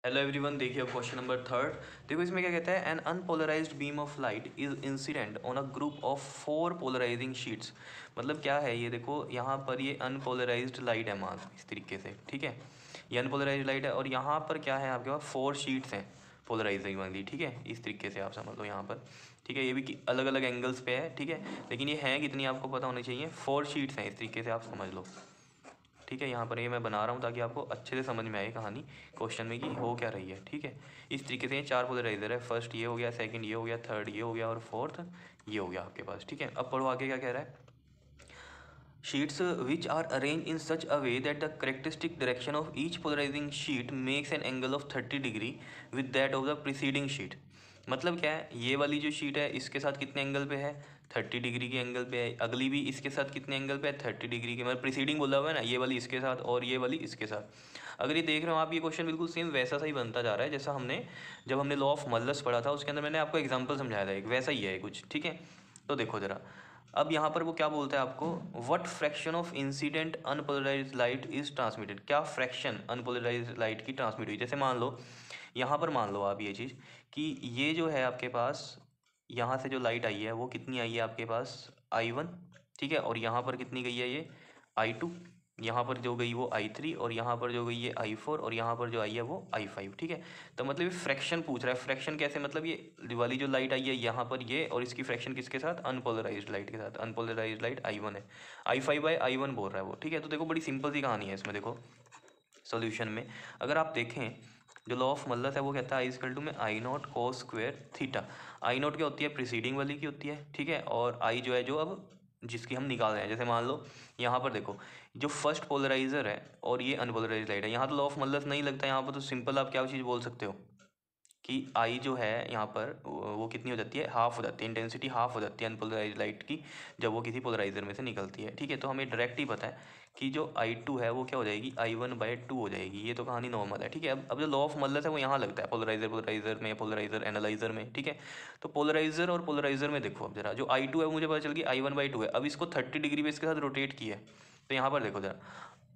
Hello everyone, देखिए अब question number third. देखो इसमें क्या कहता है, an unpolarized beam of light is incident on a group of four polarizing sheets. मतलब क्या है ये, देखो यहाँ पर ये अनपोलराइज्ड लाइट है मान इस तरीके से, ठीक है। ये अनपोलराइज्ड लाइट है और यहाँ पर क्या है आपके पास फोर शीट्स हैं पोलराइजिंग वाली, ठीक है। इस तरीके से आप समझ लो यहाँ पर, ठीक है। ये भी अलग अलग एंगल्स पे है, ठीक है। लेकिन ये है कितनी आपको पता होनी चाहिए, फोर शीट्स हैं, इस तरीके से आप समझ लो, ठीक है। यहाँ पर ये मैं बना रहा हूँ ताकि आपको अच्छे से समझ में आए कहानी क्वेश्चन में कि हो क्या रही है, ठीक है। इस तरीके से ये चार पोलराइजर है, फर्स्ट ये हो गया, सेकंड ये हो गया, थर्ड ये हो गया और फोर्थ ये हो गया आपके पास, ठीक है। अब पढ़ो आगे क्या कह रहा है। Sheets which are arranged in such a way that the characteristic direction of each polarizing sheet makes an angle of 30 degree with that of the preceding sheet। मतलब क्या है, ये वाली जो शीट है इसके साथ कितने एंगल पे है, 30 डिग्री के एंगल पे है। अगली भी इसके साथ कितने एंगल पे है, 30 डिग्री के, मतलब प्रीसीडिंग बोला हुआ है ना, ये वाली इसके साथ और ये वाली इसके साथ। अगर ये देख रहे हो आप, ये क्वेश्चन बिल्कुल सेम वैसा सा ही बनता जा रहा है जैसा हमने जब हमने लॉ ऑफ मल्लस पढ़ा था, उसके अंदर मैंने आपको एग्जाम्पल समझाया था, एक वैसा ही है कुछ, ठीक है। तो देखो जरा, अब यहाँ पर वो क्या बोलता है आपको, what fraction of incident unpolarised light is transmitted. क्या फ्रैक्शन अनपोलराइज्ड लाइट की ट्रांसमिट हुई। जैसे मान लो, यहाँ पर मान लो आप ये चीज़ कि ये जो है आपके पास, यहाँ से जो लाइट आई है वो कितनी आई है आपके पास, I1, ठीक है। और यहाँ पर कितनी गई है ये I2, यहाँ पर जो गई वो I3 और यहाँ पर जो गई ये I4 और यहाँ पर जो आई है वो I5, ठीक है। तो मतलब ये फ्रैक्शन पूछ रहा है। फ्रैक्शन कैसे, मतलब ये वाली जो लाइट आई है यहाँ पर ये, और इसकी फ्रैक्शन किसके साथ, अनपोलराइज्ड लाइट के साथ। अनपोलराइज्ड लाइट I1 है, I5/I1 बोल रहा है वो, ठीक है। तो देखो बड़ी सिंपल सी कहानी है इसमें। देखो सॉल्यूशन में अगर आप देखें, जो लॉ ऑफ मल्लस है वो कहता है I = I not cos square theta. I not क्या होती है, प्रीसीडिंग वाली की होती है, ठीक है। और आई जो है जो अब जिसकी हम निकाल रहे हैं, जैसे मान लो यहाँ पर देखो, जो फर्स्ट पोलराइजर है और ये अनपोलराइज लाइट है, यहाँ तो लॉ ऑफ मल्लस नहीं लगता। यहाँ पर तो सिंपल आप क्या चीज़ बोल सकते हो कि आई जो है यहाँ पर वो कितनी हो जाती है, हाफ हो जाती है, इंटेंसिटी हाफ हो जाती है अनपोलराइज लाइट की जब वो किसी पोलराइजर में से निकलती है, ठीक है। तो हमें डायरेक्ट ही पता है कि जो I2 है वो क्या हो जाएगी, I1/2 हो जाएगी। ये तो कहानी नॉर्मल है, ठीक है। अब जो लॉ ऑफ मल्लस है वो यहाँ लगता है पोलराइजर में, पोलराइजर एनालाइजर में, ठीक है। तो पोलराइजर और पोलराइजर में देखो, अब जरा जो I2 है वो मुझे पता चल गई I1/2 है। अब इसको 30 डिग्री पे इसके साथ रोटेट किया है, तो यहाँ पर देखो जरा,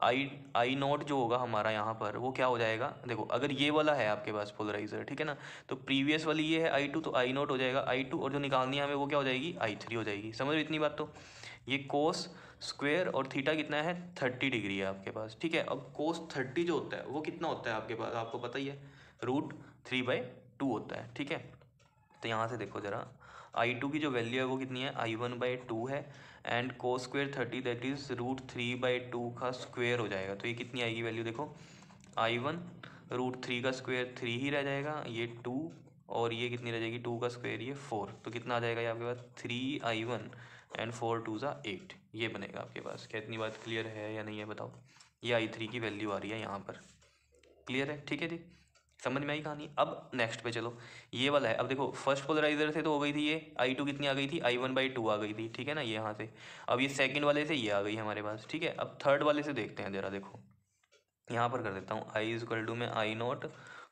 आई नॉट जो होगा हमारा यहाँ पर वो क्या हो जाएगा। देखो अगर ये वाला है आपके पास पोलराइजर, ठीक है ना, तो प्रीवियस वाली ये है I2, तो आई नॉट हो जाएगा I2 और जो निकालनी है हमें वो क्या हो जाएगी, I3 हो जाएगी। समझ लो इतनी बात। तो ये कोस स्क्वेयर और थीटा कितना है, 30 डिग्री है आपके पास, ठीक है। अब कोस 30 जो होता है वो कितना होता है आपके पास, आपको पता ही है, √3/2 होता है, ठीक है। तो यहाँ से देखो जरा, I2 की जो वैल्यू है वो कितनी है, I1/2 है, and cos square 30 that is √3/2 का स्क्वेयर हो जाएगा। तो ये कितनी आएगी वैल्यू, देखो I1 √3 का स्क्वेयर 3 ही रह जाएगा, ये 2, और ये कितनी रह जाएगी, 2 का स्क्वेयर ये 4। तो कितना आ जाएगा ये आपके पास, 3I1 एंड 4 2 8, ये बनेगा आपके पास। क्या इतनी बात क्लियर है या नहीं है बताओ। ये I3 की वैल्यू आ रही है यहाँ पर, क्लियर है, ठीक है जी। समझ में आई कहानी। अब नेक्स्ट पे चलो, ये वाला है। अब देखो फर्स्ट पोलराइजर से तो हो गई थी ये I2 कितनी आ गई थी, I1/2 आ गई थी, ठीक है ना, ये यहाँ से। अब ये सेकंड वाले से ये आ गई हमारे पास, ठीक है। अब थर्ड वाले से देखते हैं जरा, देखो यहाँ पर कर देता हूँ, I = I not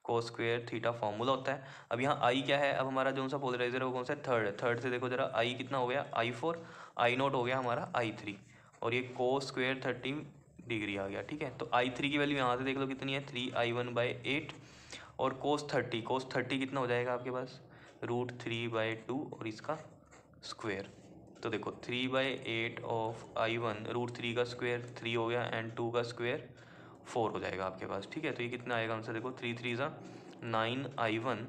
cos square theta formula होता है। अब यहाँ आई क्या है, अब हमारा जो सा पोलराइजर है वो कौन सा है, थर्ड है। थर्ड से देखो जरा, आई कितना हो गया, I4, आई नॉट हो गया हमारा I3, और ये कोस स्क्वेयर 30 डिग्री आ गया, ठीक है। तो I3 की वैल्यू यहाँ से देख लो कितनी है, 3I1/8, और कोस 30 कितना हो जाएगा आपके पास, √3/2 और इसका स्क्वेयर। तो देखो 3/8 ऑफ I1, √3 का स्क्वेयर 3 हो गया, एंड 2 का स्क्वेयर 4 हो जाएगा आपके पास, ठीक है। तो ये कितना आएगा आंसर, देखो 3 3 9 I1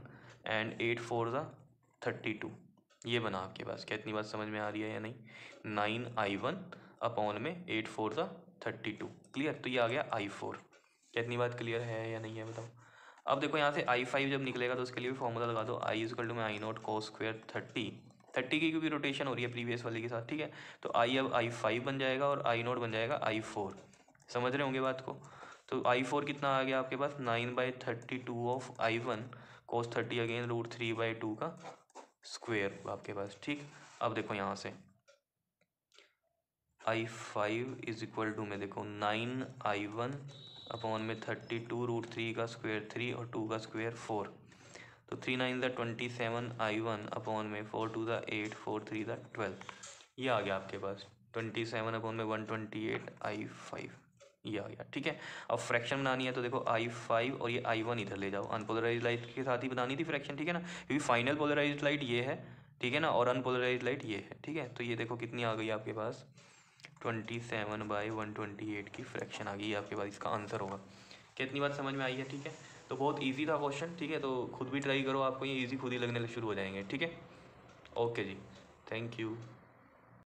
एंड 8 4 32, ये बना आपके पास। क्या इतनी बात समझ में आ रही है या नहीं, 9I1 अपॉन में 8 4 32, क्लियर। तो ये आ गया I4। क्या इतनी बात क्लियर है या नहीं है बताओ। अब देखो यहाँ से I5 जब निकलेगा तो उसके लिए भी फॉर्मूला लगा दो, I = I not cos square 30 की क्योंकि रोटेशन हो रही है प्रीवियस वाली के साथ, ठीक है। तो आई अब I5 बन जाएगा और आई नॉट बन जाएगा I4। समझ रहे होंगे बात को। तो I4 कितना आ गया आपके पास, 9/32 ऑफ I1 कोस 30 अगेन √3/2 का स्क्वेयर आपके पास, ठीक। अब देखो यहाँ से I5 = में देखो 9I1 अपॉन में 32 √3 का स्क्वेयर 3 और 2 का स्क्वेयर 4। तो 3 9 27 I1 अपॉन में 4 2 8 4 3 12, ये आ गया आपके पास 27 अपॉन में 128 I5। ये आ गया, ठीक है। अब फ्रैक्शन बनानी है तो देखो I5 और ये I1 इधर ले जाओ, अनपोलराइज लाइट के साथ ही बनानी थी फ्रैक्शन, ठीक है ना, क्योंकि फाइनल पोलराइज लाइट ये है, ठीक है ना, और अनपोलराइज लाइट ये है, ठीक है। तो ये देखो कितनी आ गई आपके पास, 27/128 की फ्रैक्शन आ गई आपके पास, इसका आंसर होगा। कितनी बात समझ में आई है, ठीक है। तो बहुत ईजी था क्वेश्चन, ठीक है, तो खुद भी ट्राई करो, आपको ये ईजी खुद ही लगने शुरू हो जाएंगे, ठीक है। ओके जी, थैंक यू।